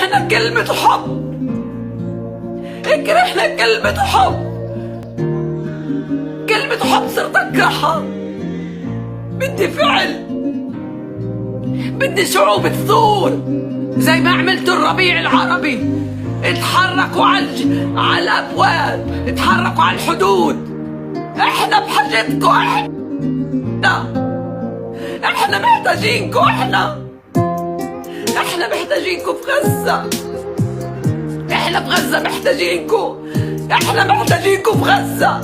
كرهنا كلمة حب، كرهنا كلمة حب، كلمة حب صرت أكرهها. بدي فعل، بدي شعوب تثور زي ما عملتوا الربيع العربي. اتحركوا على الأبواب، اتحركوا على الحدود. احنا بحاجتكم، احنا محتاجينكم، احنا محتاجينكم في غزة. احنا في غزة محتاجينكم، احنا محتاجينكم في غزة.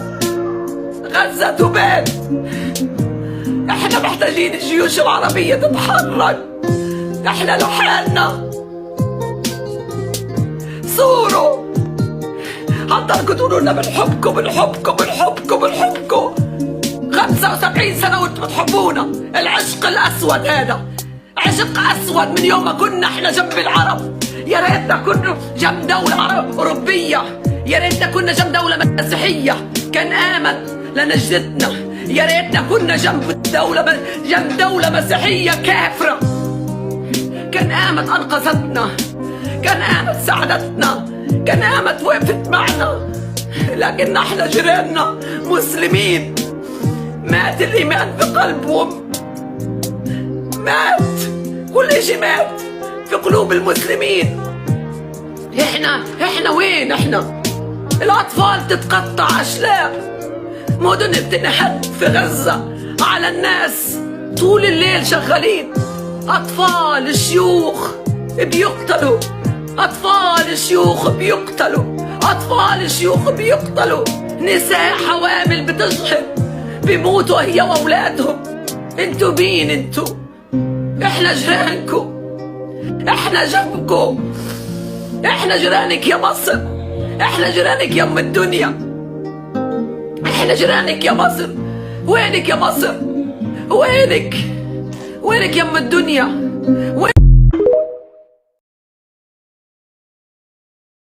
غزة تبات. احنا محتاجين الجيوش العربية تتحرك. احنا لحالنا. صوروا حضركم تقولوا لنا بنحبكم بنحبكم بنحبكم بنحبكم. 75 سنة وانتم بتحبونا. العشق الأسود هذا عشق أسود من يوم ما كنا احنا جنب العرب. يا ريتنا كنا جنب دولة أوروبية، يا ريتنا كنا جنب دولة مسيحية كان آمن لنجدتنا. يا ريتنا كنا جنب دولة مسيحية كافرة كان آمت أنقذتنا، كان آمت ساعدتنا، كان آمت وقفت معنا. لكن احنا جيراننا مسلمين. مات الإيمان في قلبهم، مات كل شيء، مات في قلوب المسلمين. احنا وين؟ احنا الأطفال تتقطع أشلاء، مدن بتنحت في غزة على الناس طول الليل شغالين. أطفال شيوخ بيقتلوا، أطفال شيوخ بيقتلوا، أطفال شيوخ بيقتلوا، نساء حوامل بتجهض بيموتوا هي وأولادهم. انتوا مين انتوا؟ احنا جيرانكم، احنا جنبكم، احنا جيرانك يا مصر، احنا جيرانك يا ام الدنيا، احنا جيرانك يا مصر. وينك يا مصر؟ وينك يا ام الدنيا؟